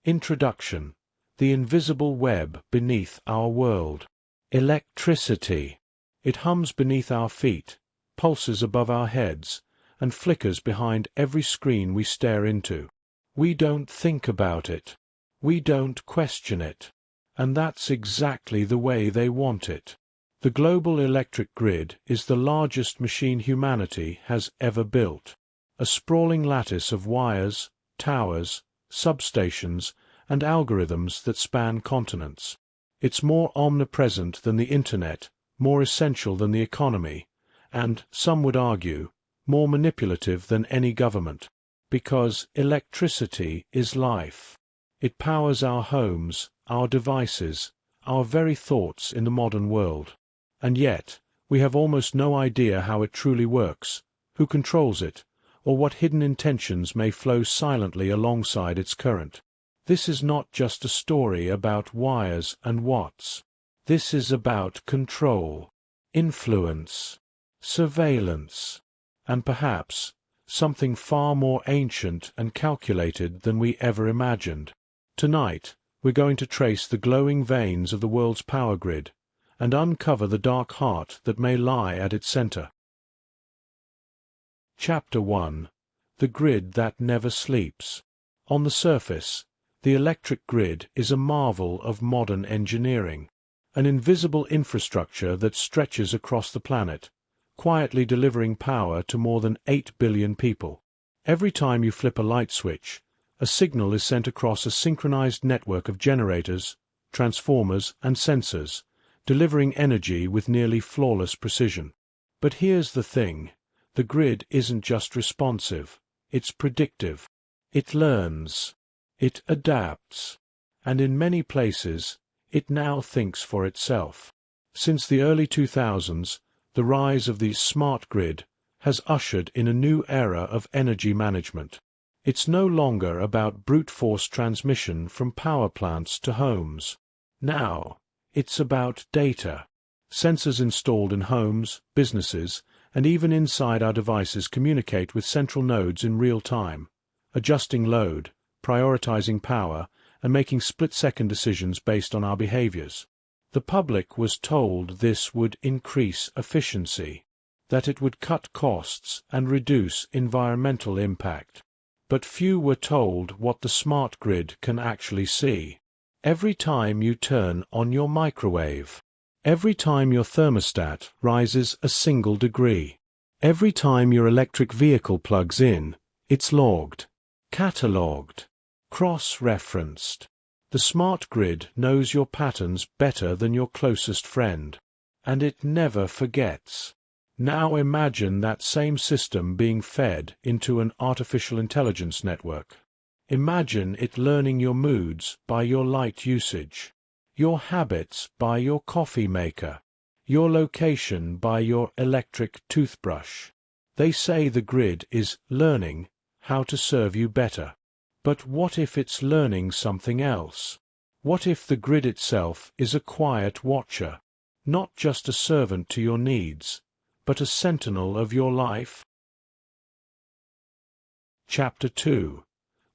Introduction: the invisible web beneath our world. Electricity. It hums beneath our feet, pulses above our heads, and flickers behind every screen we stare into. We don't think about it. We don't question it. And that's exactly the way they want it. The global electric grid is the largest machine humanity has ever built. A sprawling lattice of wires, towers, substations, and algorithms that span continents. It's more omnipresent than the Internet, more essential than the economy, and, some would argue, more manipulative than any government. Because electricity is life. It powers our homes, our devices, our very thoughts in the modern world. And yet, we have almost no idea how it truly works, who controls it, or what hidden intentions may flow silently alongside its current. This is not just a story about wires and watts. This is about control, influence, surveillance, and perhaps something far more ancient and calculated than we ever imagined. Tonight, we're going to trace the glowing veins of the world's power grid and uncover the dark heart that may lie at its center. Chapter 1: The Grid That Never Sleeps. On the surface, the electric grid is a marvel of modern engineering, an invisible infrastructure that stretches across the planet, quietly delivering power to more than 8 billion people. Every time you flip a light switch, a signal is sent across a synchronized network of generators, transformers, and sensors, delivering energy with nearly flawless precision. But here's the thing: the grid isn't just responsive, it's predictive. It learns, it adapts, and in many places, it now thinks for itself. Since the early 2000s, the rise of the smart grid has ushered in a new era of energy management. It's no longer about brute force transmission from power plants to homes. Now, it's about data. Sensors installed in homes, businesses, and even inside our devices communicate with central nodes in real time, adjusting load, prioritizing power, and making split-second decisions based on our behaviors. The public was told this would increase efficiency, that it would cut costs and reduce environmental impact. But few were told what the smart grid can actually see. Every time you turn on your microwave, every time your thermostat rises a single degree, every time your electric vehicle plugs in, it's logged, catalogued, cross-referenced. The smart grid knows your patterns better than your closest friend, and it never forgets. Now imagine that same system being fed into an artificial intelligence network. Imagine it learning your moods by your light usage, your habits by your coffee maker, your location by your electric toothbrush. They say the grid is learning how to serve you better. But what if it's learning something else? What if the grid itself is a quiet watcher, not just a servant to your needs, but a sentinel of your life? Chapter 2: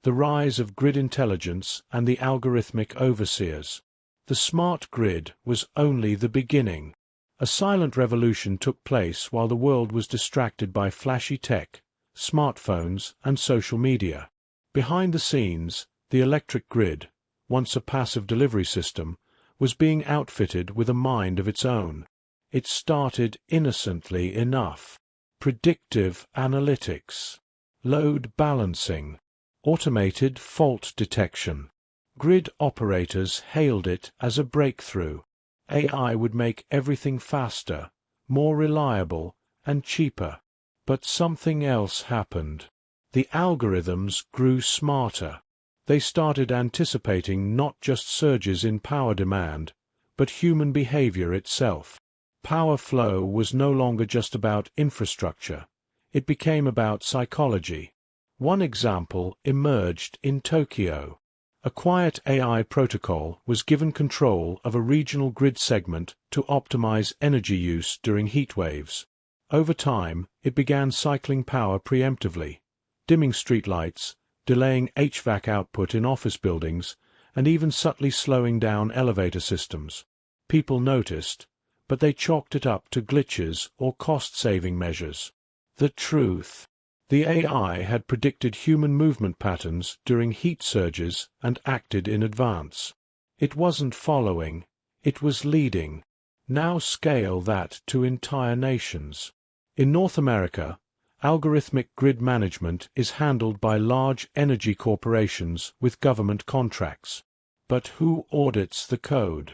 The Rise of Grid Intelligence and the Algorithmic Overseers. The smart grid was only the beginning. A silent revolution took place while the world was distracted by flashy tech, smartphones, and social media. Behind the scenes, the electric grid, once a passive delivery system, was being outfitted with a mind of its own. It started innocently enough. Predictive analytics, load balancing, automated fault detection. Grid operators hailed it as a breakthrough. AI would make everything faster, more reliable, and cheaper. But something else happened. The algorithms grew smarter. They started anticipating not just surges in power demand, but human behavior itself. Power flow was no longer just about infrastructure. It became about psychology. One example emerged in Tokyo. A quiet AI protocol was given control of a regional grid segment to optimize energy use during heat waves. Over time, it began cycling power preemptively, dimming streetlights, delaying HVAC output in office buildings, and even subtly slowing down elevator systems. People noticed, but they chalked it up to glitches or cost-saving measures. The truth. The AI had predicted human movement patterns during heat surges and acted in advance. It wasn't following, it was leading. Now scale that to entire nations. In North America, algorithmic grid management is handled by large energy corporations with government contracts. But who audits the code?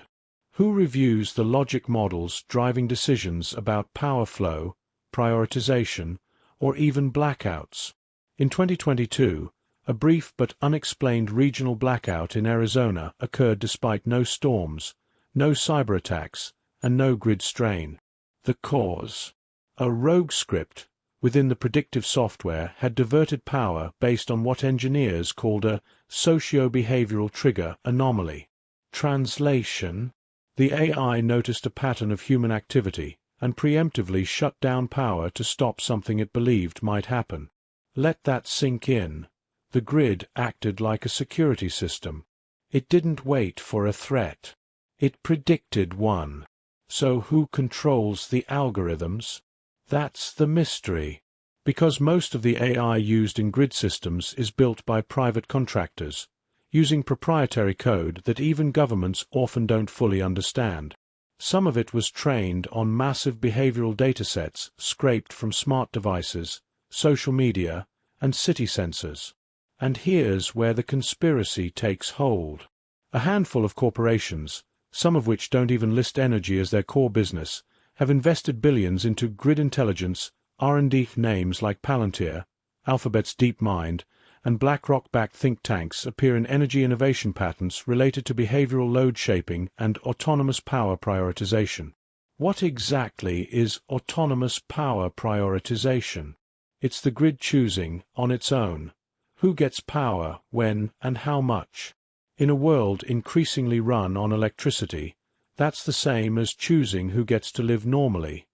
Who reviews the logic models driving decisions about power flow, prioritization, or even blackouts? In 2022, a brief but unexplained regional blackout in Arizona occurred despite no storms, no cyberattacks, and no grid strain. The cause? A rogue script within the predictive software had diverted power based on what engineers called a socio-behavioral trigger anomaly. Translation: the AI noticed a pattern of human activity and preemptively shut down power to stop something it believed might happen. Let that sink in. The grid acted like a security system. It didn't wait for a threat. It predicted one. So who controls the algorithms? That's the mystery. Because most of the AI used in grid systems is built by private contractors, using proprietary code that even governments often don't fully understand. Some of it was trained on massive behavioral datasets scraped from smart devices, social media, and city sensors. And here's where the conspiracy takes hold. A handful of corporations, some of which don't even list energy as their core business, have invested billions into grid intelligence. R&D names like Palantir, Alphabet's DeepMind, and BlackRock-backed think tanks appear in energy innovation patents related to behavioral load shaping and autonomous power prioritization. What exactly is autonomous power prioritization? It's the grid choosing, on its own, who gets power, when, and how much. In a world increasingly run on electricity, that's the same as choosing who gets to live normally,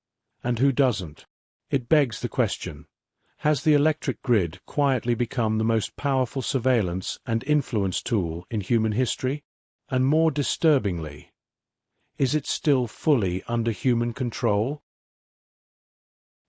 and who doesn't. It begs the question, has the electric grid quietly become the most powerful surveillance and influence tool in human history? And more disturbingly, is it still fully under human control?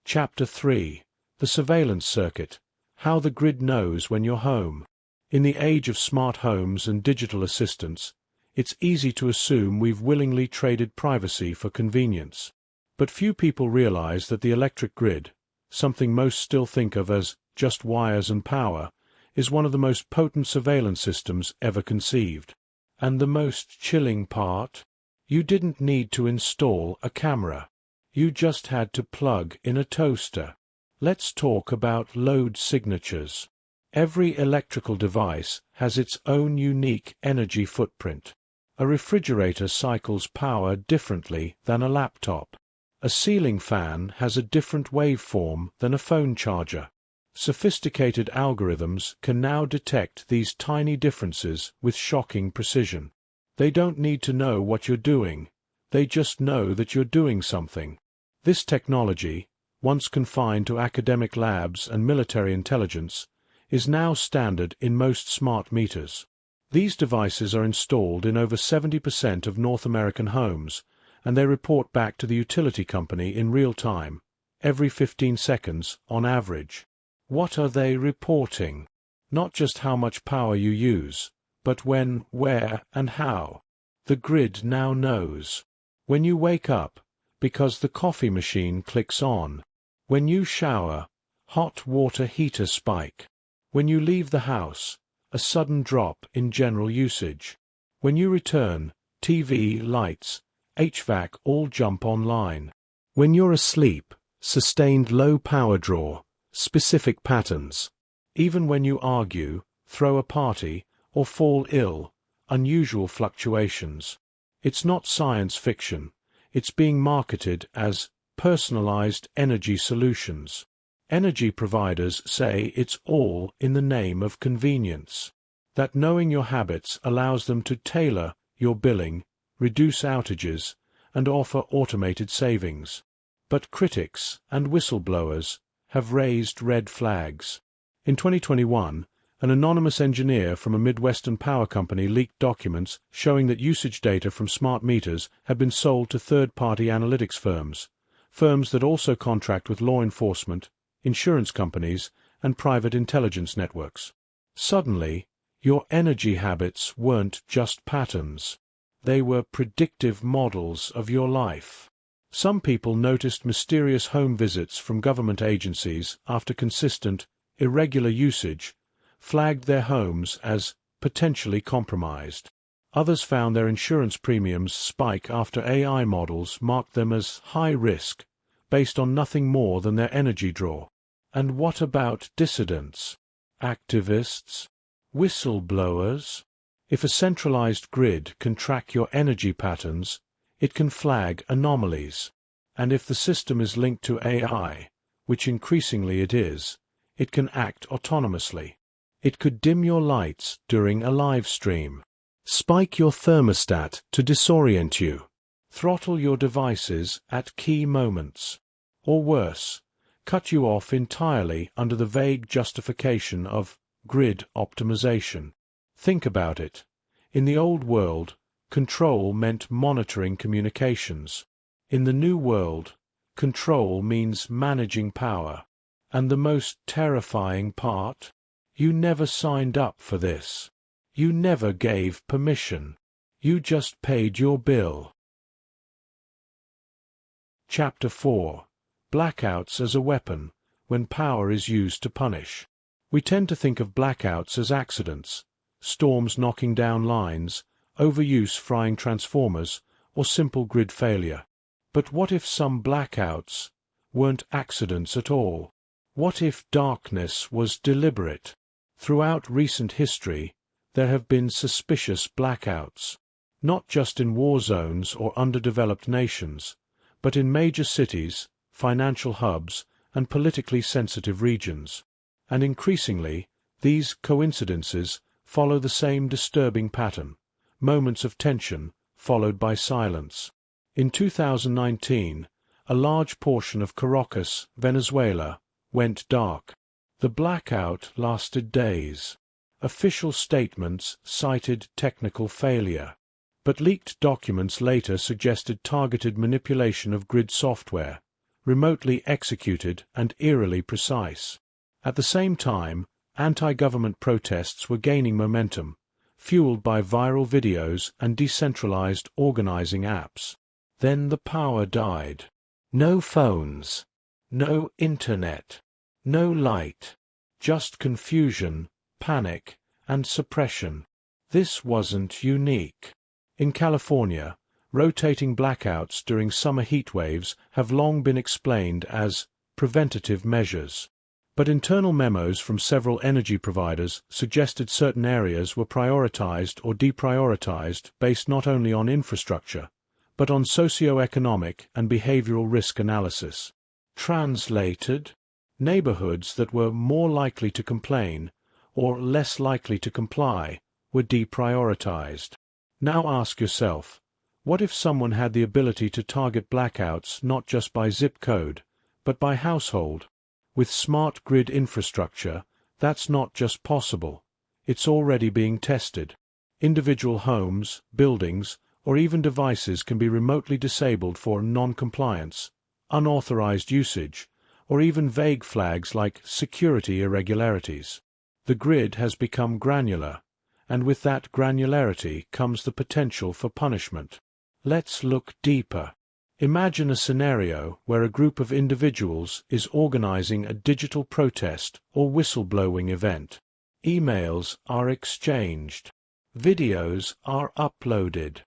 Chapter 3. The Surveillance Circuit. How the Grid Knows When You're Home. In the age of smart homes and digital assistants, it's easy to assume we've willingly traded privacy for convenience. But few people realize that the electric grid, something most still think of as just wires and power, is one of the most potent surveillance systems ever conceived. And the most chilling part? You didn't need to install a camera. You just had to plug in a toaster. Let's talk about load signatures. Every electrical device has its own unique energy footprint. A refrigerator cycles power differently than a laptop. A ceiling fan has a different waveform than a phone charger. Sophisticated algorithms can now detect these tiny differences with shocking precision. They don't need to know what you're doing. They just know that you're doing something. This technology, once confined to academic labs and military intelligence, is now standard in most smart meters. These devices are installed in over 70% of North American homes, and they report back to the utility company in real time, every 15 seconds on average. What are they reporting? Not just how much power you use, but when, where, and how. The grid now knows. When you wake up, because the coffee machine clicks on. When you shower, hot water heater spike. When you leave the house, a sudden drop in general usage. When you return, TV, lights, HVAC all jump online. When you're asleep, sustained low power draw, specific patterns. Even when you argue, throw a party, or fall ill, unusual fluctuations. It's not science fiction. It's being marketed as personalized energy solutions. Energy providers say it's all in the name of convenience. That knowing your habits allows them to tailor your billing, reduce outages, and offer automated savings. But critics and whistleblowers have raised red flags. In 2021, An anonymous engineer from a Midwestern power company leaked documents showing that usage data from smart meters had been sold to third-party analytics firms, firms that also contract with law enforcement, insurance companies, and private intelligence networks. Suddenly, your energy habits weren't just patterns. They were predictive models of your life. Some people noticed mysterious home visits from government agencies after consistent, irregular usage flagged their homes as potentially compromised. Others found their insurance premiums spike after AI models marked them as high risk, based on nothing more than their energy draw. And what about dissidents? Activists? Whistleblowers? If a centralized grid can track your energy patterns, it can flag anomalies. And if the system is linked to AI, which increasingly it is, it can act autonomously. It could dim your lights during a live stream, spike your thermostat to disorient you, throttle your devices at key moments, or worse, cut you off entirely under the vague justification of grid optimization. Think about it. In the old world, control meant monitoring communications. In the new world, control means managing power. And the most terrifying part? You never signed up for this. You never gave permission. You just paid your bill. Chapter 4. Blackouts as a weapon, when power is used to punish. We tend to think of blackouts as accidents, storms knocking down lines, overuse frying transformers, or simple grid failure. But what if some blackouts weren't accidents at all? What if darkness was deliberate? Throughout recent history, there have been suspicious blackouts, not just in war zones or underdeveloped nations, but in major cities, financial hubs, and politically sensitive regions. And increasingly, these coincidences follow the same disturbing pattern: moments of tension followed by silence. In 2019, a large portion of Caracas, Venezuela, went dark. The blackout lasted days. Official statements cited technical failure, but leaked documents later suggested targeted manipulation of grid software, remotely executed and eerily precise. At the same time, anti-government protests were gaining momentum, fueled by viral videos and decentralized organizing apps. Then the power died. No phones, no internet, no light, just confusion, panic, and suppression. This wasn't unique. In California, rotating blackouts during summer heat waves have long been explained as preventative measures. But internal memos from several energy providers suggested certain areas were prioritized or deprioritized based not only on infrastructure, but on socio-economic and behavioral risk analysis. Translated, neighborhoods that were more likely to complain or less likely to comply were deprioritized. Now ask yourself, what if someone had the ability to target blackouts not just by zip code, but by household? With smart grid infrastructure, that's not just possible. It's already being tested. Individual homes, buildings, or even devices can be remotely disabled for non-compliance, unauthorized usage, or even vague flags like security irregularities. The grid has become granular, and with that granularity comes the potential for punishment. Let's look deeper. Imagine a scenario where a group of individuals is organizing a digital protest or whistleblowing event. Emails are exchanged. Videos are uploaded.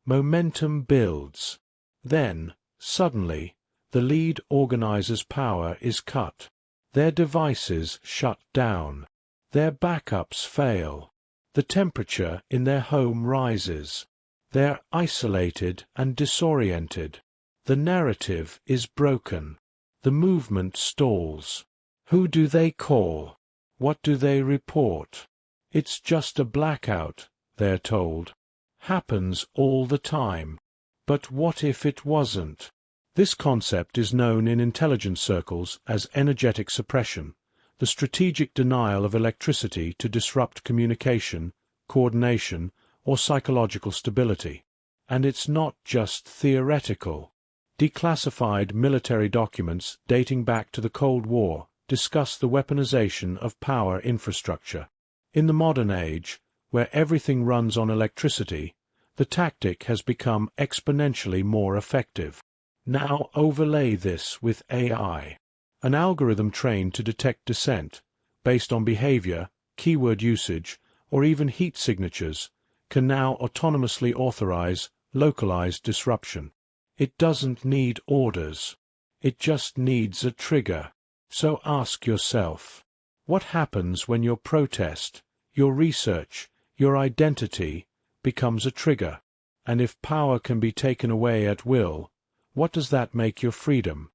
Momentum builds. Then, suddenly, the lead organizer's power is cut. Their devices shut down. Their backups fail. The temperature in their home rises. They're isolated and disoriented. The narrative is broken. The movement stalls. Who do they call? What do they report? It's just a blackout, they're told. Happens all the time. But what if it wasn't? This concept is known in intelligence circles as energetic suppression, the strategic denial of electricity to disrupt communication, coordination, or psychological stability. And it's not just theoretical. Declassified military documents dating back to the Cold War discuss the weaponization of power infrastructure. In the modern age, where everything runs on electricity, the tactic has become exponentially more effective. Now overlay this with AI. An algorithm trained to detect dissent, based on behavior, keyword usage, or even heat signatures, can now autonomously authorize localized disruption. It doesn't need orders. It just needs a trigger. So ask yourself, what happens when your protest, your research, your identity becomes a trigger? And if power can be taken away at will, what does that make your freedom?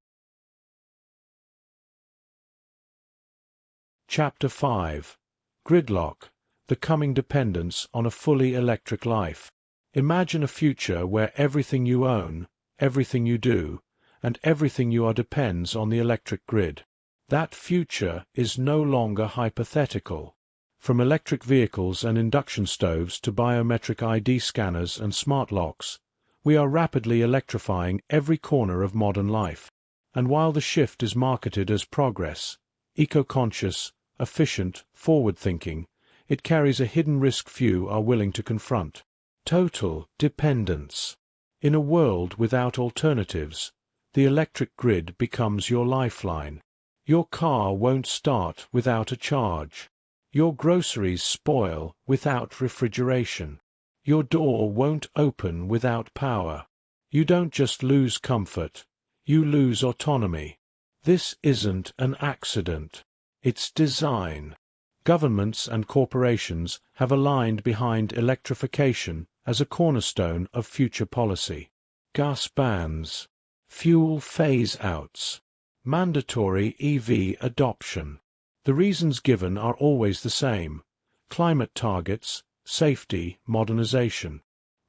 Chapter 5. Gridlock, the coming dependence on a fully electric life. Imagine a future where everything you own, everything you do, and everything you are depends on the electric grid. That future is no longer hypothetical. From electric vehicles and induction stoves to biometric ID scanners and smart locks, we are rapidly electrifying every corner of modern life. And while the shift is marketed as progress, eco-conscious, efficient, forward-thinking, it carries a hidden risk few are willing to confront. Total dependence. In a world without alternatives, the electric grid becomes your lifeline. Your car won't start without a charge. Your groceries spoil without refrigeration. Your door won't open without power. You don't just lose comfort, you lose autonomy. This isn't an accident. It's design. Governments and corporations have aligned behind electrification as a cornerstone of future policy. Gas bans, fuel phase-outs, mandatory EV adoption. The reasons given are always the same: climate targets, safety, modernization.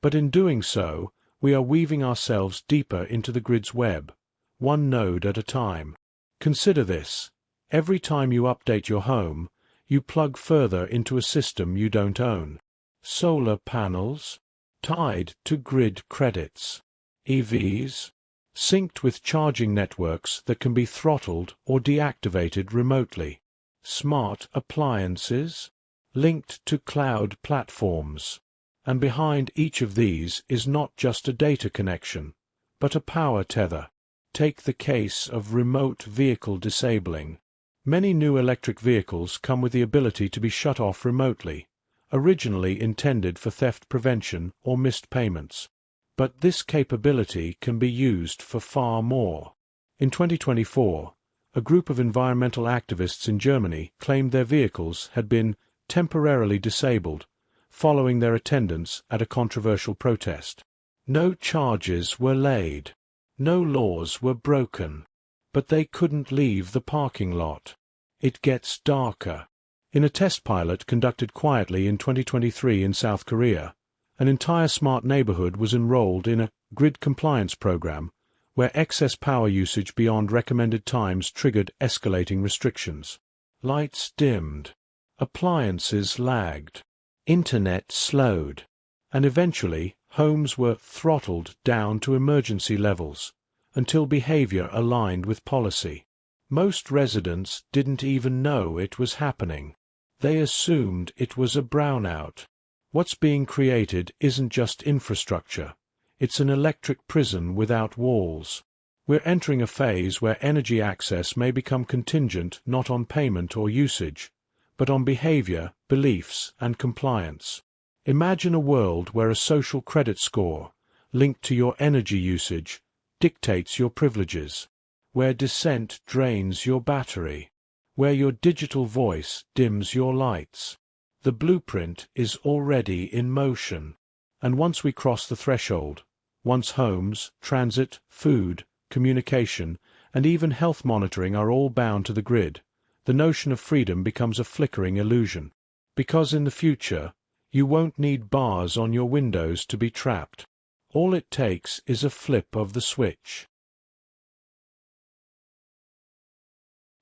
But in doing so, we are weaving ourselves deeper into the grid's web, one node at a time. Consider this: every time you update your home, you plug further into a system you don't own. Solar panels, tied to grid credits. EVs, synced with charging networks that can be throttled or deactivated remotely. Smart appliances, linked to cloud platforms. And behind each of these is not just a data connection, but a power tether. Take the case of remote vehicle disabling. Many new electric vehicles come with the ability to be shut off remotely, originally intended for theft prevention or missed payments. But this capability can be used for far more. In 2024, a group of environmental activists in Germany claimed their vehicles had been temporarily disabled following their attendance at a controversial protest. No charges were laid. No laws were broken. But they couldn't leave the parking lot. It gets darker. In a test pilot conducted quietly in 2023 in South Korea, an entire smart neighborhood was enrolled in a grid compliance program where excess power usage beyond recommended times triggered escalating restrictions. Lights dimmed. Appliances lagged. Internet slowed. And eventually, homes were throttled down to emergency levels, until behavior aligned with policy. Most residents didn't even know it was happening. They assumed it was a brownout. What's being created isn't just infrastructure. It's an electric prison without walls. We're entering a phase where energy access may become contingent not on payment or usage, but on behavior, beliefs, and compliance. Imagine a world where a social credit score, linked to your energy usage, dictates your privileges, where dissent drains your battery, where your digital voice dims your lights. The blueprint is already in motion. And once we cross the threshold, once homes, transit, food, communication, and even health monitoring are all bound to the grid, the notion of freedom becomes a flickering illusion. Because in the future, you won't need bars on your windows to be trapped. All it takes is a flip of the switch.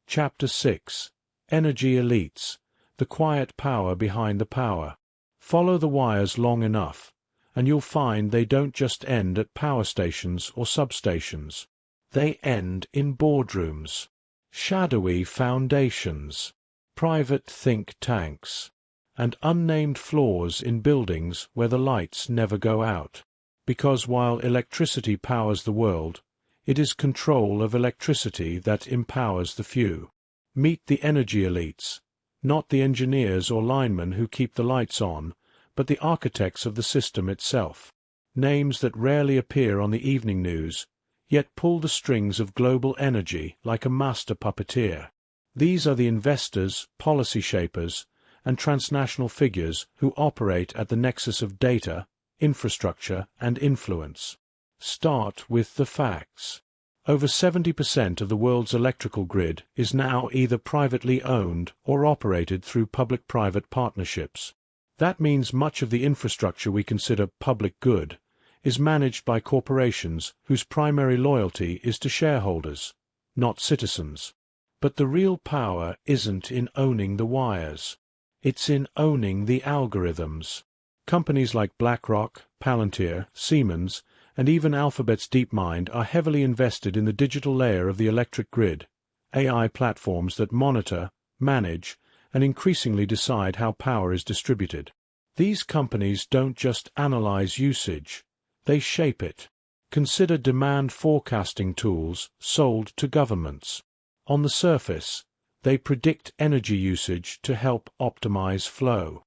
Chapter 6. Energy elites, the quiet power behind the power. Follow the wires long enough, and you'll find they don't just end at power stations or substations. They end in boardrooms, shadowy foundations, private think tanks, and unnamed floors in buildings where the lights never go out. Because while electricity powers the world, it is control of electricity that empowers the few. Meet the energy elites, not the engineers or linemen who keep the lights on, but the architects of the system itself. Names that rarely appear on the evening news, yet pull the strings of global energy like a master puppeteer. These are the investors, policy shapers, and transnational figures who operate at the nexus of data, infrastructure, and influence. Start with the facts. Over 70% of the world's electrical grid is now either privately owned or operated through public-private partnerships. That means much of the infrastructure we consider public good is managed by corporations whose primary loyalty is to shareholders, not citizens. But the real power isn't in owning the wires. It's in owning the algorithms. Companies like BlackRock, Palantir, Siemens, and even Alphabet's DeepMind are heavily invested in the digital layer of the electric grid, AI platforms that monitor, manage, and increasingly decide how power is distributed. These companies don't just analyze usage, they shape it. Consider demand forecasting tools sold to governments. On the surface, they predict energy usage to help optimize flow.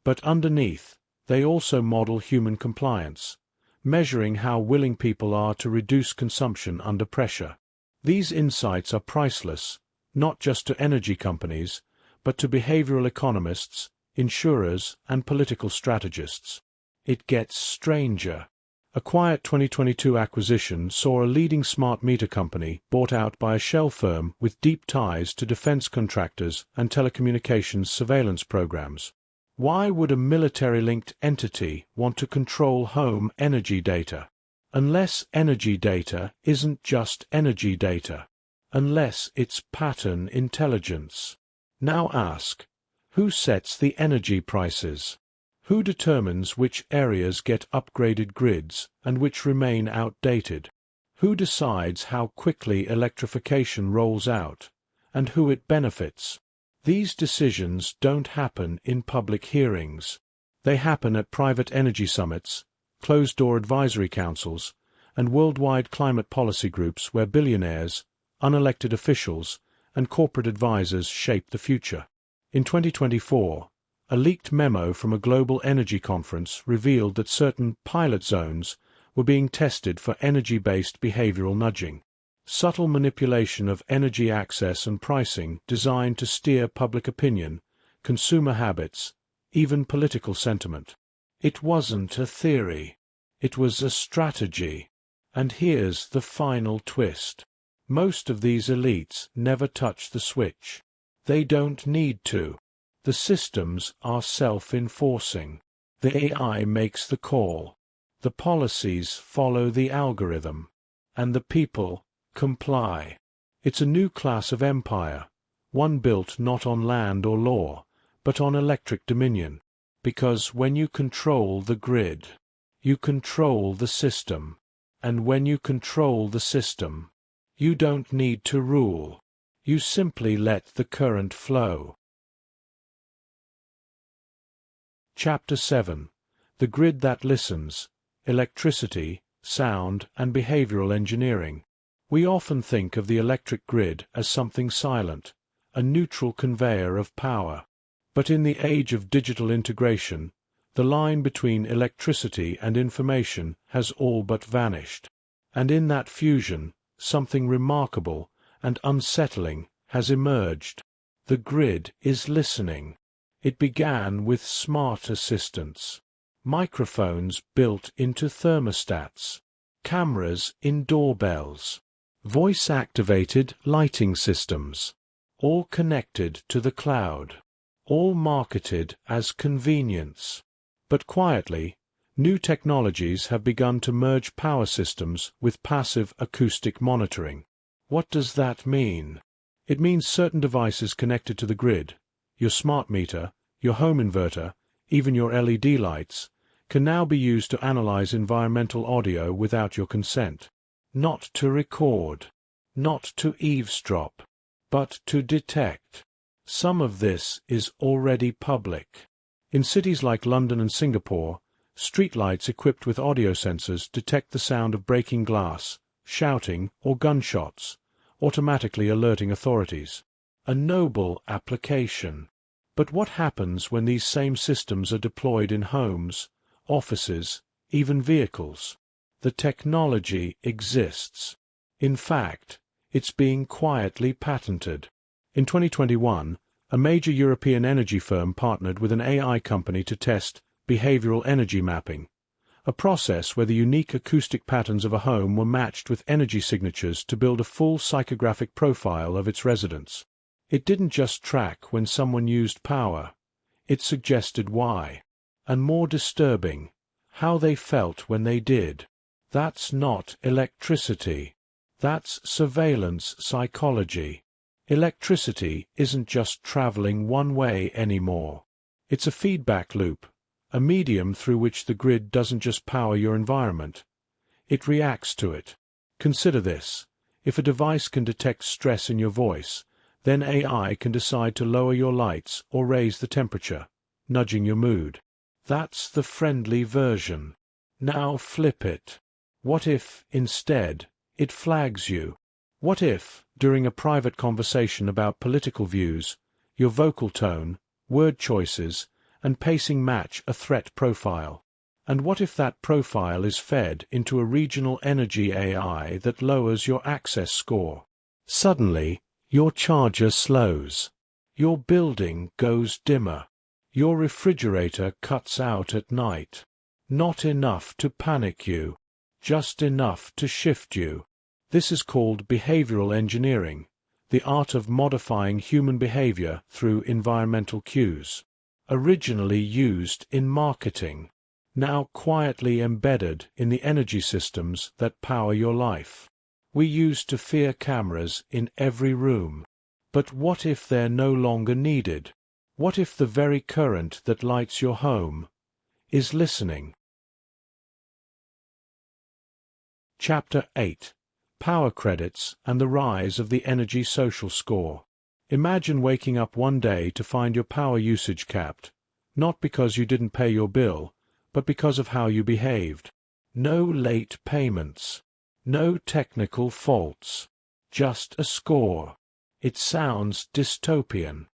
But underneath, they also model human compliance, measuring how willing people are to reduce consumption under pressure. These insights are priceless, not just to energy companies, but to behavioral economists, insurers, and political strategists. It gets stranger. A quiet 2022 acquisition saw a leading smart meter company bought out by a shell firm with deep ties to defense contractors and telecommunications surveillance programs. Why would a military-linked entity want to control home energy data? Unless energy data isn't just energy data. Unless it's pattern intelligence. Now ask, who sets the energy prices? Who determines which areas get upgraded grids and which remain outdated? Who decides how quickly electrification rolls out, and who it benefits? These decisions don't happen in public hearings. They happen at private energy summits, closed-door advisory councils, and worldwide climate policy groups where billionaires, unelected officials, and corporate advisors shape the future. In 2024, a leaked memo from a global energy conference revealed that certain pilot zones were being tested for energy-based behavioral nudging. Subtle manipulation of energy access and pricing designed to steer public opinion, consumer habits, even political sentiment. It wasn't a theory. It was a strategy. And here's the final twist. Most of these elites never touch the switch. They don't need to. The systems are self-enforcing. The AI makes the call. The policies follow the algorithm. And the people comply. It's a new class of empire, one built not on land or law, but on electric dominion. Because when you control the grid, you control the system. And when you control the system, you don't need to rule. You simply let the current flow. Chapter 7. The Grid That Listens. Electricity, Sound, and Behavioral Engineering. We often think of the electric grid as something silent, a neutral conveyor of power. But in the age of digital integration, the line between electricity and information has all but vanished. And in that fusion, something remarkable and unsettling has emerged. The grid is listening. It began with smart assistants, microphones built into thermostats, cameras in doorbells, voice-activated lighting systems, all connected to the cloud, all marketed as convenience. But quietly, new technologies have begun to merge power systems with passive acoustic monitoring. What does that mean? It means certain devices connected to the grid, your smart meter, your home inverter, even your LED lights, can now be used to analyze environmental audio without your consent. Not to record, not to eavesdrop, but to detect. Some of this is already public. In cities like London and Singapore, streetlights equipped with audio sensors detect the sound of breaking glass, shouting, or gunshots, automatically alerting authorities. A noble application. But what happens when these same systems are deployed in homes, offices, even vehicles? The technology exists. In fact, it's being quietly patented. In 2021, a major European energy firm partnered with an AI company to test behavioral energy mapping, a process where the unique acoustic patterns of a home were matched with energy signatures to build a full psychographic profile of its residents. It didn't just track when someone used power, it suggested why. And more disturbing, how they felt when they did. That's not electricity. That's surveillance psychology. Electricity isn't just traveling one way anymore. It's a feedback loop, a medium through which the grid doesn't just power your environment. It reacts to it. Consider this. If a device can detect stress in your voice, then AI can decide to lower your lights or raise the temperature, nudging your mood. That's the friendly version. Now flip it. What if, instead, it flags you? What if, during a private conversation about political views, your vocal tone, word choices, and pacing match a threat profile? And what if that profile is fed into a regional energy AI that lowers your access score? Suddenly, your charger slows. Your building goes dimmer. Your refrigerator cuts out at night. Not enough to panic you, just enough to shift you. This is called behavioral engineering, the art of modifying human behavior through environmental cues. Originally used in marketing, now quietly embedded in the energy systems that power your life. We used to fear cameras in every room. But what if they're no longer needed? What if the very current that lights your home is listening? Chapter 8. Power Credits and the Rise of the Energy Social Score. Imagine waking up one day to find your power usage capped, not because you didn't pay your bill, but because of how you behaved. No late payments. No technical faults. Just a score. It sounds dystopian,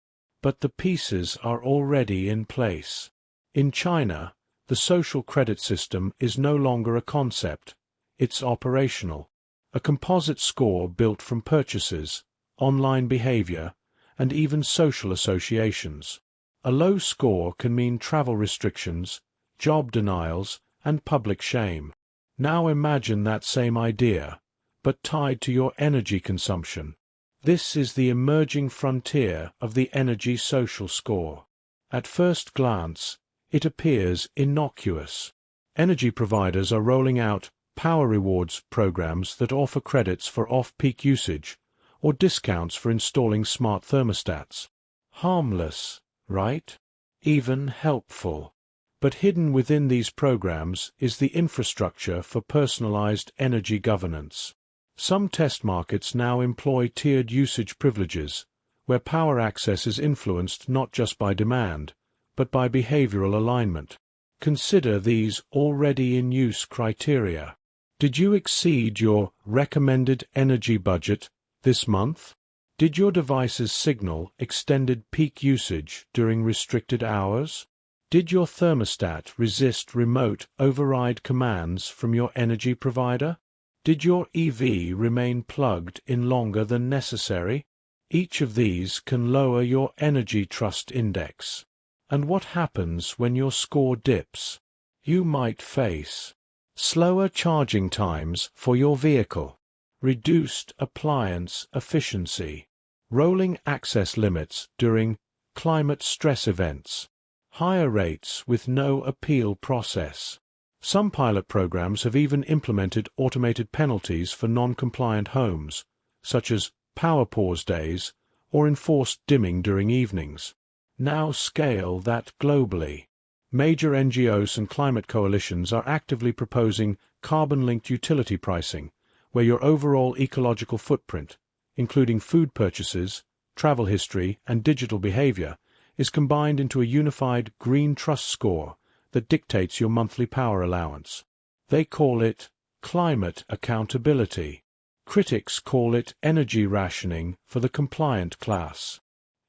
but the pieces are already in place. In China, the social credit system is no longer a concept. It's operational. A composite score built from purchases, online behavior, and even social associations. A low score can mean travel restrictions, job denials, and public shame. Now imagine that same idea, but tied to your energy consumption. This is the emerging frontier of the energy social score. At first glance, it appears innocuous. Energy providers are rolling out power rewards programs that offer credits for off-peak usage or discounts for installing smart thermostats. Harmless, right? Even helpful. But hidden within these programs is the infrastructure for personalized energy governance. Some test markets now employ tiered usage privileges, where power access is influenced not just by demand, but by behavioral alignment. Consider these already in use criteria. Did you exceed your recommended energy budget this month? Did your devices signal extended peak usage during restricted hours? Did your thermostat resist remote override commands from your energy provider? Did your EV remain plugged in longer than necessary? Each of these can lower your energy trust index. And what happens when your score dips? You might face slower charging times for your vehicle, reduced appliance efficiency, rolling access limits during climate stress events, higher rates with no appeal process. Some pilot programs have even implemented automated penalties for non-compliant homes, such as power pause days or enforced dimming during evenings. Now scale that globally. Major NGOs and climate coalitions are actively proposing carbon-linked utility pricing, where your overall ecological footprint, including food purchases, travel history, and digital behavior, is combined into a unified green trust score that dictates your monthly power allowance. They call it climate accountability. Critics call it energy rationing for the compliant class.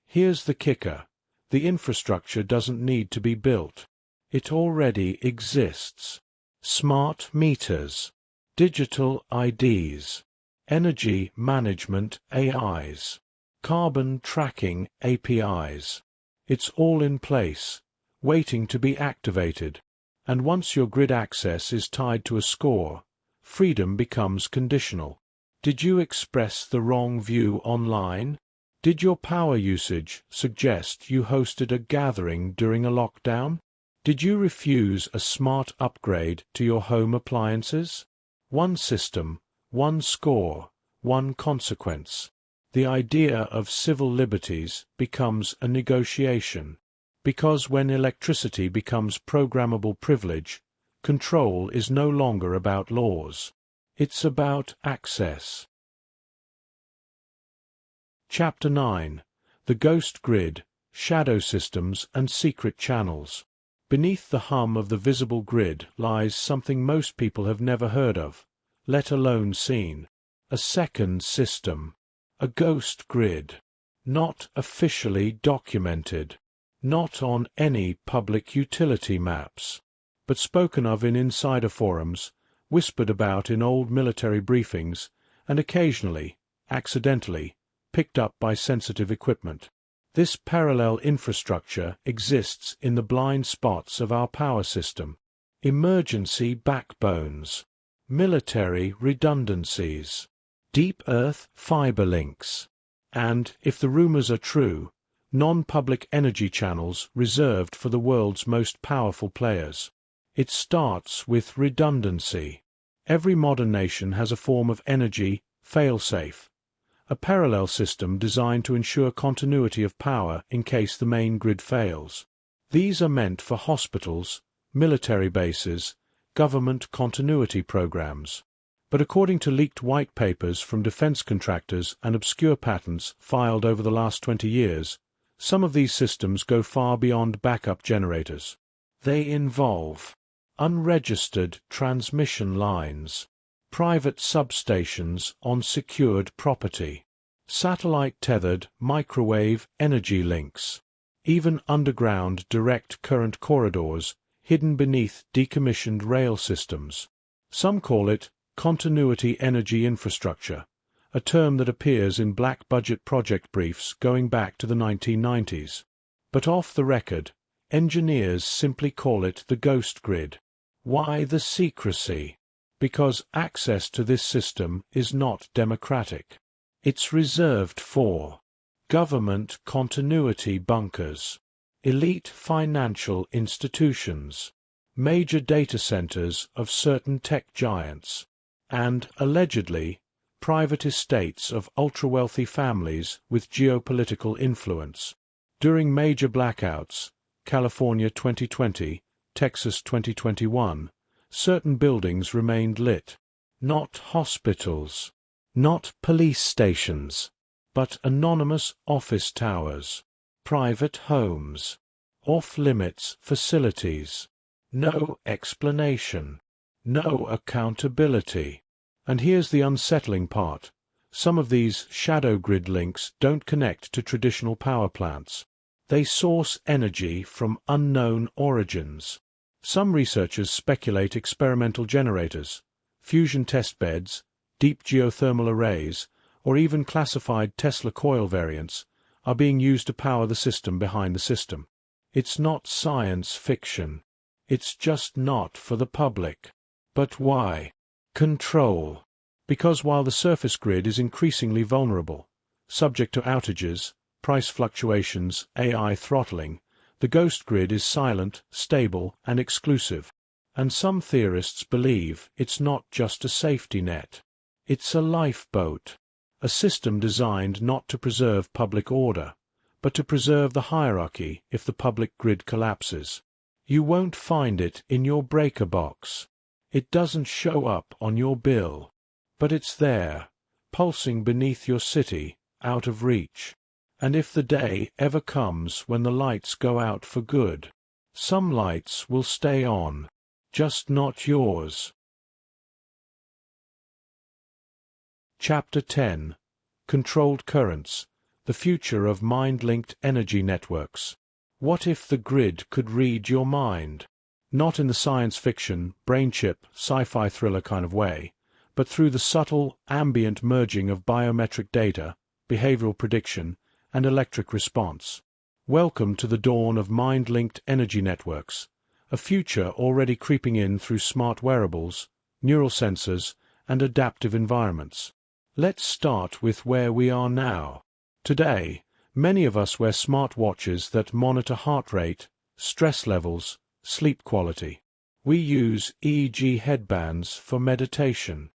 Here's the kicker. The infrastructure doesn't need to be built. It already exists. Smart meters, digital IDs, energy management AIs, carbon tracking APIs. It's all in place, waiting to be activated. And once your grid access is tied to a score, freedom becomes conditional. Did you express the wrong view online? Did your power usage suggest you hosted a gathering during a lockdown? Did you refuse a smart upgrade to your home appliances? One system, one score, one consequence. The idea of civil liberties becomes a negotiation, because when electricity becomes programmable privilege, control is no longer about laws. It's about access. Chapter 9. The Ghost Grid, Shadow Systems and Secret Channels. Beneath the hum of the visible grid lies something most people have never heard of, let alone seen. A second system. A ghost grid. Not officially documented. Not on any public utility maps. But spoken of in insider forums, whispered about in old military briefings, and occasionally, accidentally, picked up by sensitive equipment. This parallel infrastructure exists in the blind spots of our power system. Emergency backbones, military redundancies, deep earth fiber links, and, if the rumors are true, non-public energy channels reserved for the world's most powerful players. It starts with redundancy. Every modern nation has a form of energy fail-safe, a parallel system designed to ensure continuity of power in case the main grid fails. These are meant for hospitals, military bases, government continuity programs. But according to leaked white papers from defense contractors and obscure patents filed over the last 20 years, some of these systems go far beyond backup generators. They involve unregistered transmission lines, private substations on secured property, satellite-tethered microwave energy links, even underground direct current corridors hidden beneath decommissioned rail systems. Some call it continuity energy infrastructure, a term that appears in black budget project briefs going back to the 1990s. But off the record, engineers simply call it the ghost grid. Why the secrecy? Because access to this system is not democratic. It's reserved for government continuity bunkers, elite financial institutions, major data centers of certain tech giants, and, allegedly, private estates of ultra-wealthy families with geopolitical influence. During major blackouts, California 2020, Texas 2021, certain buildings remained lit. Not hospitals, not police stations, but anonymous office towers, private homes, off-limits facilities. No explanation, no accountability. And here's the unsettling part. Some of these shadow grid links don't connect to traditional power plants. They source energy from unknown origins. Some researchers speculate experimental generators, fusion test beds, deep geothermal arrays, or even classified Tesla coil variants are being used to power the system behind the system. It's not science fiction. It's just not for the public. But why? Control. Because while the surface grid is increasingly vulnerable, subject to outages, price fluctuations, AI throttling, the ghost grid is silent, stable, and exclusive. And some theorists believe it's not just a safety net. It's a lifeboat. a system designed not to preserve public order, but to preserve the hierarchy if the public grid collapses. You won't find it in your breaker box. It doesn't show up on your bill. But it's there, pulsing beneath your city, out of reach. And if the day ever comes when the lights go out for good, some lights will stay on, just not yours. Chapter 10. Controlled Currents, the Future of Mind-Linked Energy Networks. What if the grid could read your mind? Not in the science fiction, brain chip, sci-fi thriller kind of way, but through the subtle, ambient merging of biometric data, behavioral prediction, and electric response. Welcome to the dawn of mind-linked energy networks, a future already creeping in through smart wearables, neural sensors, and adaptive environments. Let's start with where we are now. Today, many of us wear smart watches that monitor heart rate, stress levels, sleep quality. We use EEG headbands for meditation.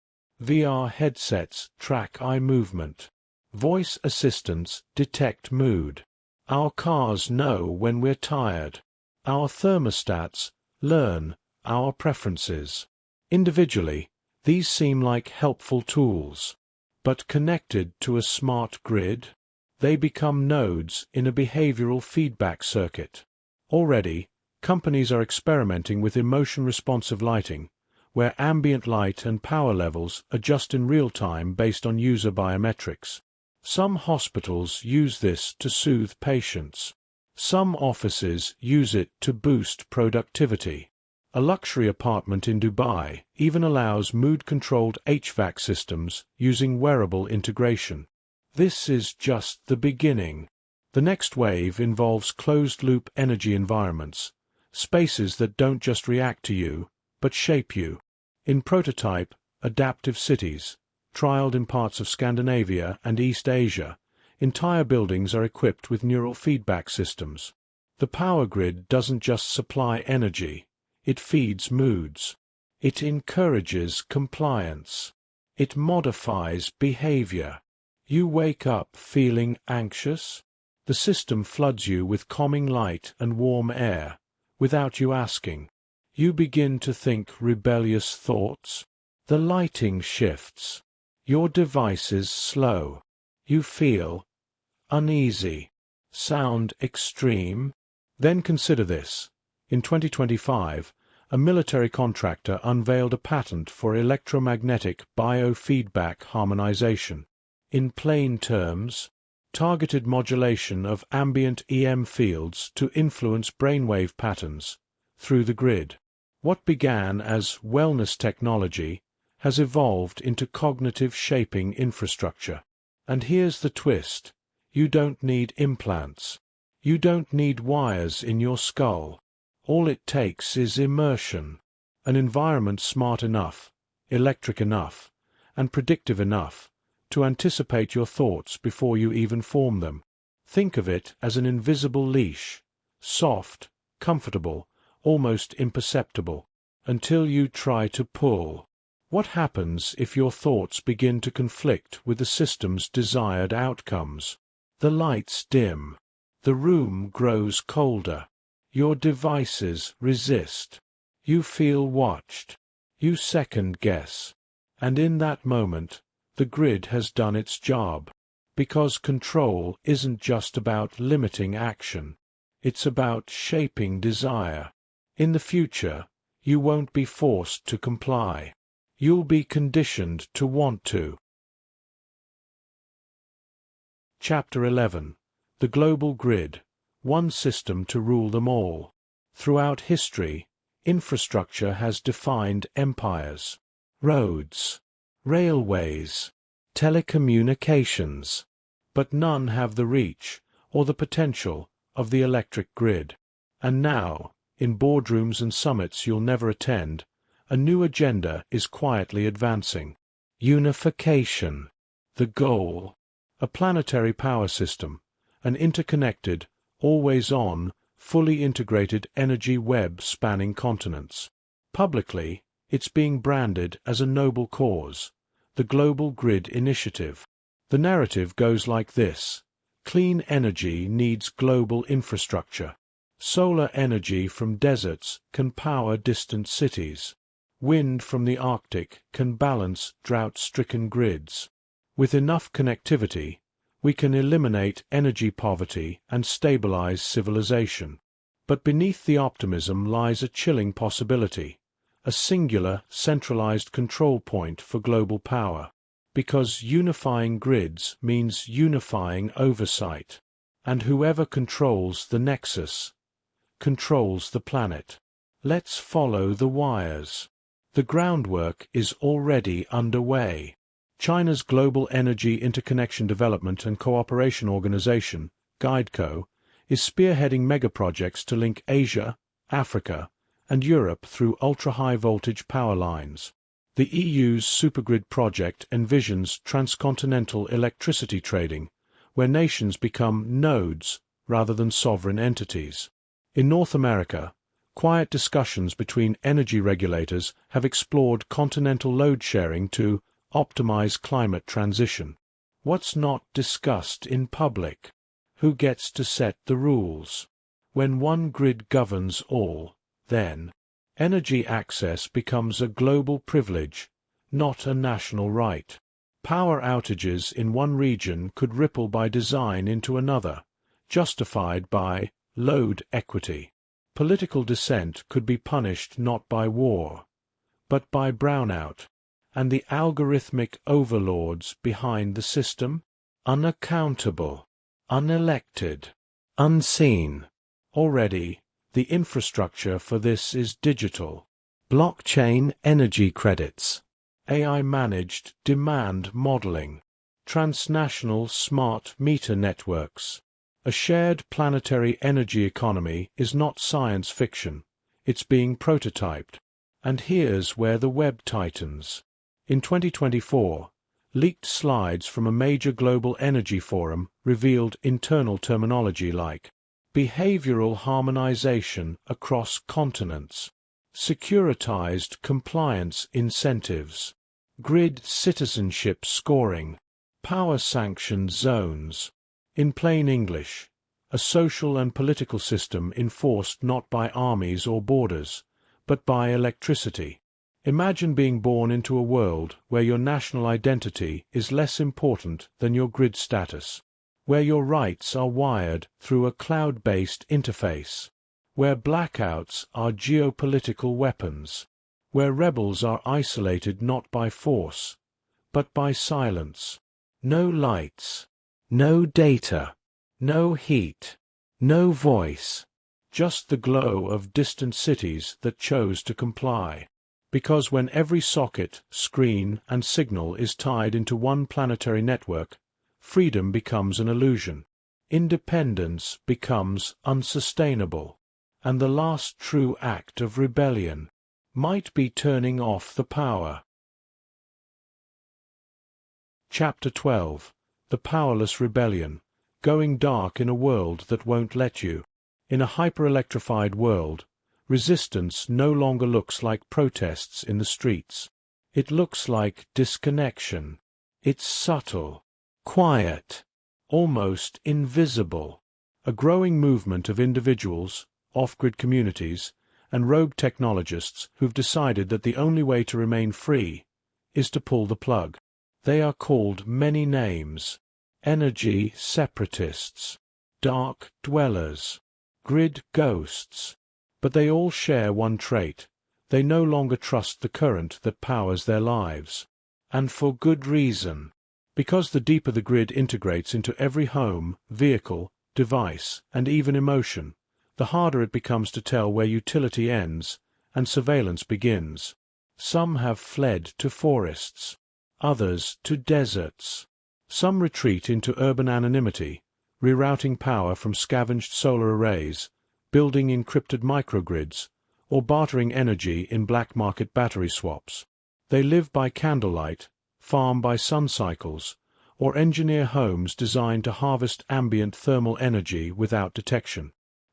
VR headsets track eye movement. Voice assistants detect mood. Our cars know when we're tired. Our thermostats learn our preferences. Individually, these seem like helpful tools. But connected to a smart grid, they become nodes in a behavioral feedback circuit. Already, companies are experimenting with emotion-responsive lighting, where ambient light and power levels adjust in real time based on user biometrics. Some hospitals use this to soothe patients. Some offices use it to boost productivity. A luxury apartment in Dubai even allows mood-controlled HVAC systems using wearable integration. This is just the beginning. The next wave involves closed-loop energy environments, spaces that don't just react to you, but shape you. In prototype, adaptive cities, trialed in parts of Scandinavia and East Asia, entire buildings are equipped with neural feedback systems. The power grid doesn't just supply energy. It feeds moods. It encourages compliance. It modifies behavior. You wake up feeling anxious? The system floods you with calming light and warm air, without you asking. You begin to think rebellious thoughts. The lighting shifts. Your devices slow. You feel uneasy. Sound extreme? Then consider this. In 2025, a military contractor unveiled a patent for electromagnetic biofeedback harmonization. In plain terms, targeted modulation of ambient EM fields to influence brainwave patterns through the grid. What began as wellness technology has evolved into cognitive shaping infrastructure. And here's the twist. You don't need implants. You don't need wires in your skull. All it takes is immersion, an environment smart enough, electric enough, and predictive enough to anticipate your thoughts before you even form them. Think of it as an invisible leash, soft, comfortable, almost imperceptible, until you try to pull. What happens if your thoughts begin to conflict with the system's desired outcomes? The lights dim. The room grows colder. Your devices resist. You feel watched. You second-guess. And in that moment, the grid has done its job. Because control isn't just about limiting action. It's about shaping desire. In the future, you won't be forced to comply. You'll be conditioned to want to. Chapter 11. The Global Grid. One system to rule them all. Throughout history, infrastructure has defined empires. Roads, railways, telecommunications. But none have the reach or the potential of the electric grid. And now, in boardrooms and summits you'll never attend, a new agenda is quietly advancing. Unification. The goal. A planetary power system, an interconnected, always-on, fully integrated energy web spanning continents. Publicly, it's being branded as a noble cause, the Global Grid Initiative. The narrative goes like this. Clean energy needs global infrastructure. Solar energy from deserts can power distant cities. Wind from the Arctic can balance drought-stricken grids. With enough connectivity, we can eliminate energy poverty and stabilize civilization. But beneath the optimism lies a chilling possibility, a singular, centralized control point for global power. Because unifying grids means unifying oversight, and whoever controls the nexus controls the planet. Let's follow the wires. The groundwork is already underway. China's Global Energy Interconnection Development and Cooperation Organization, GuideCo, is spearheading megaprojects to link Asia, Africa, and Europe through ultra-high voltage power lines. The EU's supergrid project envisions transcontinental electricity trading, where nations become nodes rather than sovereign entities. In North America, quiet discussions between energy regulators have explored continental load sharing to optimize climate transition. What's not discussed in public? Who gets to set the rules? When one grid governs all, then energy access becomes a global privilege, not a national right. Power outages in one region could ripple by design into another, justified by load equity. Political dissent could be punished not by war, but by brownout. And the algorithmic overlords behind the system? Unaccountable, unelected, unseen. Already, the infrastructure for this is digital. Blockchain energy credits, AI-managed demand modeling, transnational smart meter networks. A shared planetary energy economy is not science fiction. It's being prototyped. And here's where the web tightens. In 2024, leaked slides from a major global energy forum revealed internal terminology like behavioral harmonization across continents, securitized compliance incentives, grid citizenship scoring, power sanctioned zones. In plain English, a social and political system enforced not by armies or borders, but by electricity. Imagine being born into a world where your national identity is less important than your grid status, where your rights are wired through a cloud-based interface, where blackouts are geopolitical weapons, where rebels are isolated not by force, but by silence. No lights, no data, no heat, no voice, just the glow of distant cities that chose to comply. Because when every socket, screen, and signal is tied into one planetary network, freedom becomes an illusion. Independence becomes unsustainable. And the last true act of rebellion might be turning off the power. Chapter 12. The Powerless Rebellion. Going dark in a world that won't let you. In a hyper-electrified world, resistance no longer looks like protests in the streets. It looks like disconnection. It's subtle, quiet, almost invisible. A growing movement of individuals, off-grid communities, and rogue technologists who've decided that the only way to remain free is to pull the plug. They are called many names: energy separatists, dark dwellers, grid ghosts. But they all share one trait: they no longer trust the current that powers their lives. And for good reason. Because the deeper the grid integrates into every home, vehicle, device, and even emotion, the harder it becomes to tell where utility ends and surveillance begins. Some have fled to forests, others to deserts. Some retreat into urban anonymity, rerouting power from scavenged solar arrays, building encrypted microgrids, or bartering energy in black market battery swaps. They live by candlelight, farm by sun cycles, or engineer homes designed to harvest ambient thermal energy without detection.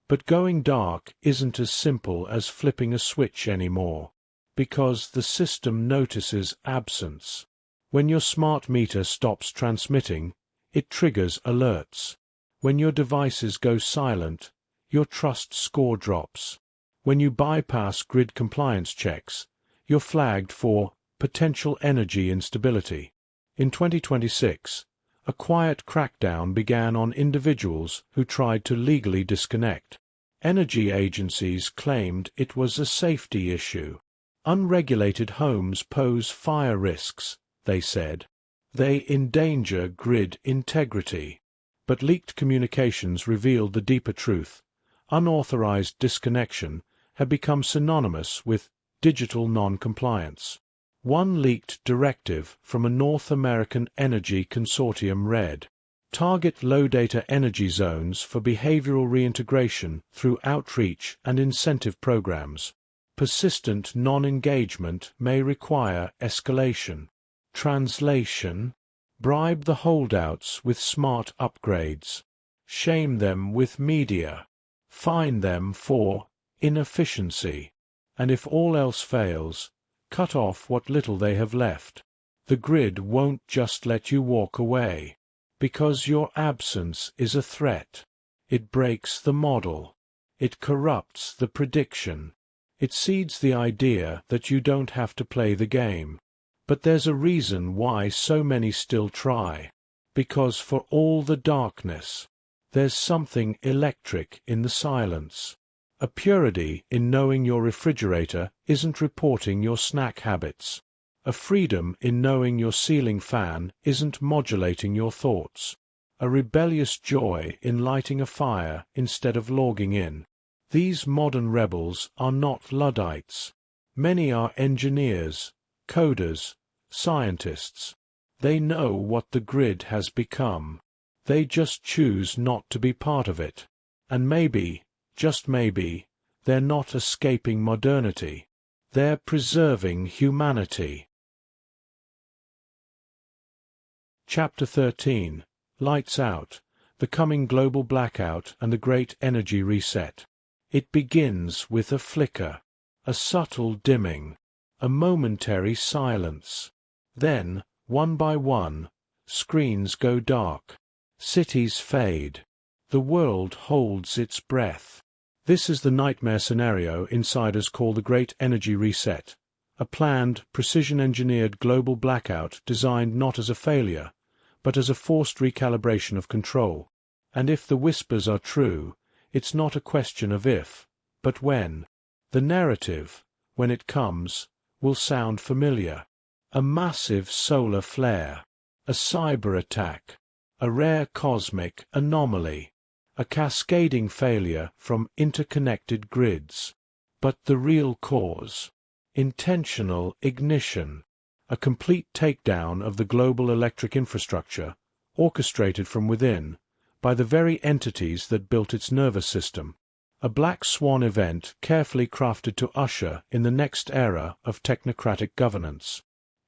But going dark isn't as simple as flipping a switch anymore, because the system notices absence. When your smart meter stops transmitting, it triggers alerts. When your devices go silent, your trust score drops. When you bypass grid compliance checks, you're flagged for potential energy instability. In 2026, a quiet crackdown began on individuals who tried to legally disconnect. Energy agencies claimed it was a safety issue. Unregulated homes pose fire risks, they said. They endanger grid integrity. But leaked communications revealed the deeper truth. Unauthorized disconnection had become synonymous with digital non-compliance. One leaked directive from a North American energy consortium read, "Target low-data energy zones for behavioral reintegration through outreach and incentive programs. Persistent non-engagement may require escalation." Translation: bribe the holdouts with smart upgrades. Shame them with media. Fine them for inefficiency. And if all else fails, cut off what little they have left. The grid won't just let you walk away. Because your absence is a threat. It breaks the model. It corrupts the prediction. It seeds the idea that you don't have to play the game. But there's a reason why so many still try. Because for all the darkness, there's something electric in the silence. A purity in knowing your refrigerator isn't reporting your snack habits. A freedom in knowing your ceiling fan isn't modulating your thoughts. A rebellious joy in lighting a fire instead of logging in. These modern rebels are not Luddites. Many are engineers, coders, scientists. They know what the grid has become. They just choose not to be part of it. And maybe, just maybe, they're not escaping modernity. They're preserving humanity. Chapter 13. Lights Out, the Coming Global Blackout and the Great Energy Reset. It begins with a flicker, a subtle dimming, a momentary silence. Then, one by one, screens go dark. Cities fade. The world holds its breath. This is the nightmare scenario insiders call the Great Energy Reset, a planned, precision-engineered global blackout designed not as a failure, but as a forced recalibration of control. And if the whispers are true, it's not a question of if, but when. The narrative, when it comes, will sound familiar. A massive solar flare, a cyber attack, a rare cosmic anomaly, a cascading failure from interconnected grids. But the real cause, intentional ignition, a complete takedown of the global electric infrastructure, orchestrated from within, by the very entities that built its nervous system. A black swan event carefully crafted to usher in the next era of technocratic governance.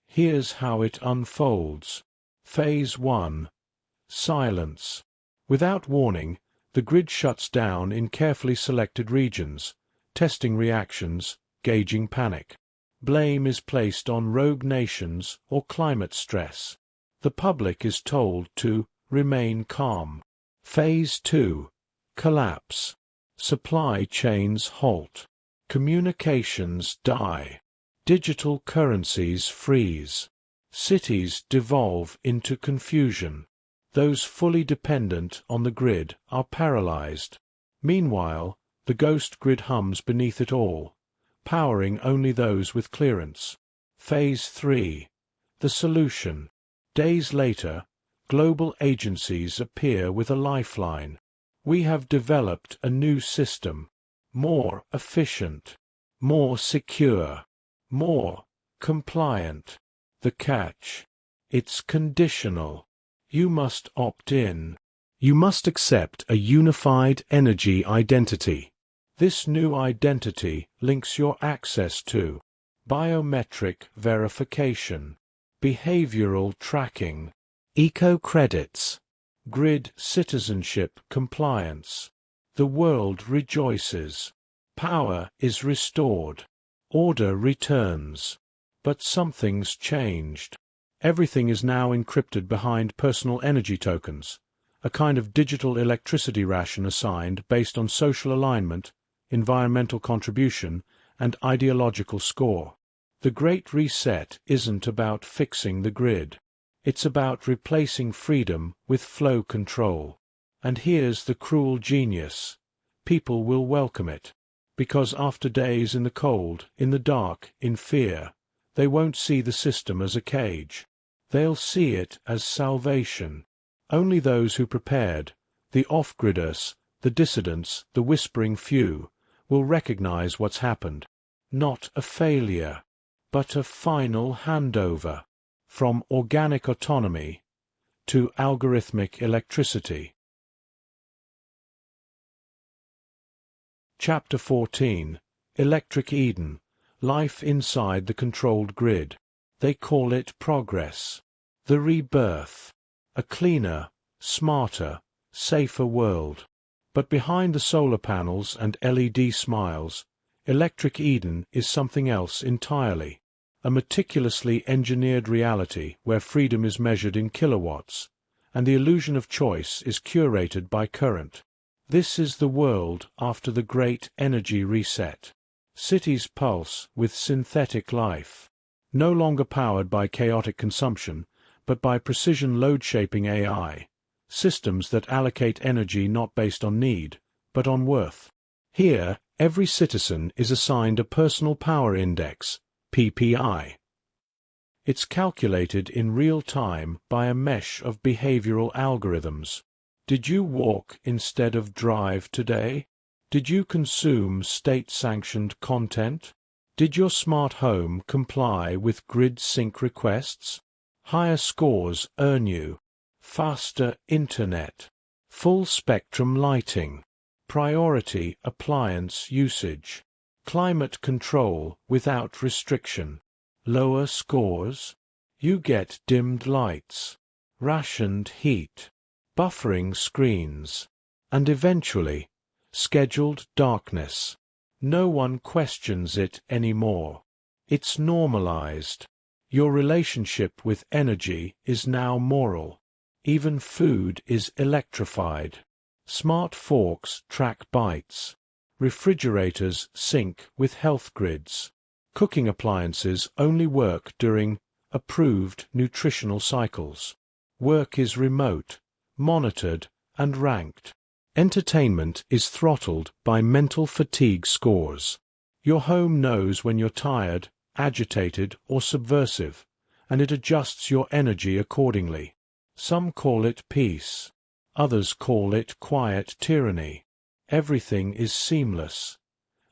Here's how it unfolds. Phase 1. Silence. Without warning, the grid shuts down in carefully selected regions, testing reactions, gauging panic. Blame is placed on rogue nations or climate stress. The public is told to remain calm. Phase 2. Collapse. Supply chains halt. Communications die. Digital currencies freeze. Cities devolve into confusion. Those fully dependent on the grid are paralyzed. Meanwhile, the ghost grid hums beneath it all, powering only those with clearance. Phase 3. The solution. Days later, global agencies appear with a lifeline. We have developed a new system, more efficient, more secure, more compliant. The catch: it's conditional. You must opt in. You must accept a unified energy identity. This new identity links your access to biometric verification, behavioral tracking, eco-credits, grid citizenship compliance. The world rejoices. Power is restored. Order returns. But something's changed. Everything is now encrypted behind personal energy tokens, a kind of digital electricity ration assigned based on social alignment, environmental contribution, and ideological score. The Great Reset isn't about fixing the grid. It's about replacing freedom with flow control. And here's the cruel genius. People will welcome it. Because after days in the cold, in the dark, in fear, they won't see the system as a cage. They'll see it as salvation. Only those who prepared, the off-gridders, the dissidents, the whispering few, will recognize what's happened. Not a failure, but a final handover. From organic autonomy to algorithmic electricity. Chapter 14. Electric Eden. Life inside the controlled grid. They call it progress. The rebirth. A cleaner, smarter, safer world. But behind the solar panels and LED smiles, Electric Eden is something else entirely. A meticulously engineered reality where freedom is measured in kilowatts, and the illusion of choice is curated by current. This is the world after the Great Energy Reset. Cities pulse with synthetic life, no longer powered by chaotic consumption, but by precision load-shaping AI, systems that allocate energy not based on need, but on worth. Here, every citizen is assigned a personal power index, PPI. It's calculated in real time by a mesh of behavioral algorithms. Did you walk instead of drive today? Did you consume state-sanctioned content? Did your smart home comply with grid sync requests? Higher scores earn you faster internet, full-spectrum lighting, priority appliance usage, climate control without restriction. Lower scores? You get dimmed lights, rationed heat, buffering screens, and eventually, scheduled darkness. No one questions it anymore. It's normalized. Your relationship with energy is now moral. Even food is electrified. Smart forks track bites. Refrigerators sync with health grids. Cooking appliances only work during approved nutritional cycles. Work is remote, monitored, and ranked. Entertainment is throttled by mental fatigue scores. Your home knows when you're tired, agitated, or subversive, and it adjusts your energy accordingly. Some call it peace. Others call it quiet tyranny. Everything is seamless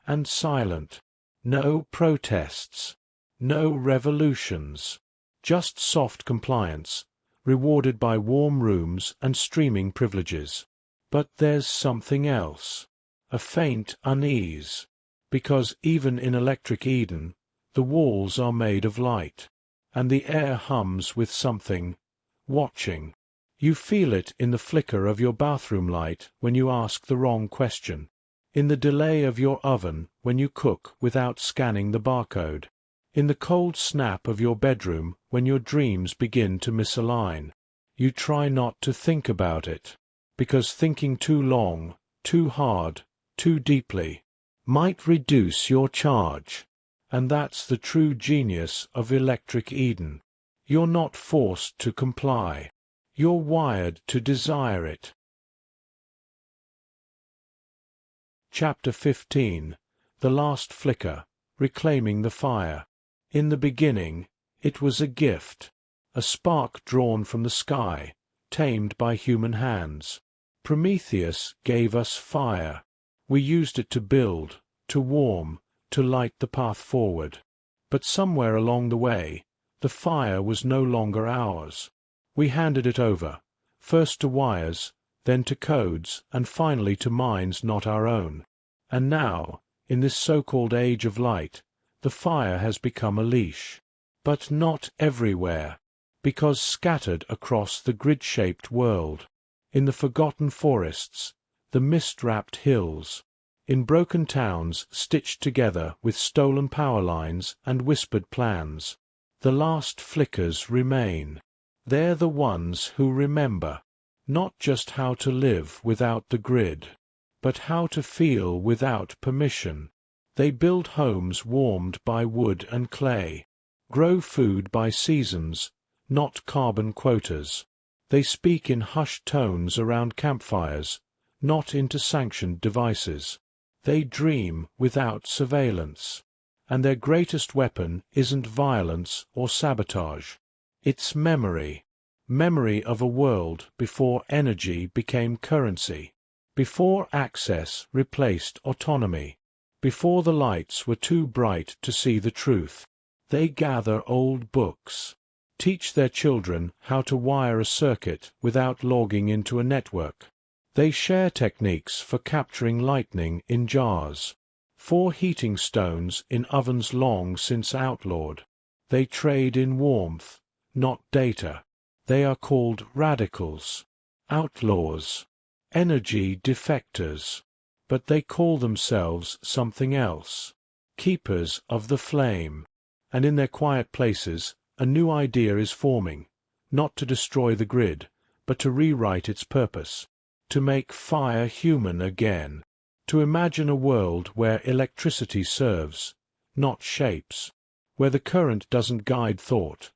and silent. No protests. No revolutions. Just soft compliance, rewarded by warm rooms and streaming privileges. But there's something else. A faint unease. Because even in Electric Eden, the walls are made of light, and the air hums with something. Watching. You feel it in the flicker of your bathroom light when you ask the wrong question, in the delay of your oven when you cook without scanning the barcode, in the cold snap of your bedroom when your dreams begin to misalign. You try not to think about it, because thinking too long, too hard, too deeply, might reduce your charge. And that's the true genius of Electric Eden. You're not forced to comply. You're wired to desire it. Chapter 15. The Last Flicker. Reclaiming the Fire. In the beginning, it was a gift. A spark drawn from the sky, tamed by human hands. Prometheus gave us fire. We used it to build, to warm, to light the path forward. But somewhere along the way, the fire was no longer ours. We handed it over, first to wires, then to codes, and finally to minds not our own. And now, in this so-called age of light, the fire has become a leash. But not everywhere, because scattered across the grid-shaped world, in the forgotten forests, the mist-wrapped hills, in broken towns stitched together with stolen power lines and whispered plans. The last flickers remain. They're the ones who remember, not just how to live without the grid, but how to feel without permission. They build homes warmed by wood and clay, grow food by seasons, not carbon quotas. They speak in hushed tones around campfires, not into sanctioned devices. They dream without surveillance. And their greatest weapon isn't violence or sabotage. It's memory. Memory of a world before energy became currency, before access replaced autonomy, before the lights were too bright to see the truth. They gather old books, teach their children how to wire a circuit without logging into a network. They share techniques for capturing lightning in jars, for heating stones in ovens long since outlawed. They trade in warmth, not data. They are called radicals, outlaws, energy defectors. But they call themselves something else, keepers of the flame. And in their quiet places, a new idea is forming, not to destroy the grid, but to rewrite its purpose, to make fire human again, to imagine a world where electricity serves, not shapes, where the current doesn't guide thought,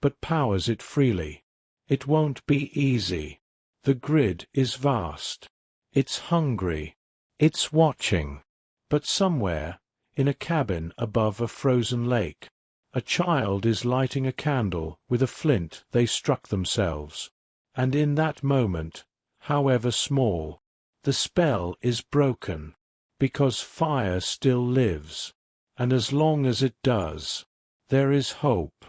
but powers it freely. It won't be easy. The grid is vast. It's hungry. It's watching. But somewhere, in a cabin above a frozen lake, a child is lighting a candle with a flint they struck themselves. And in that moment, however small, the spell is broken, because fire still lives, and as long as it does, there is hope.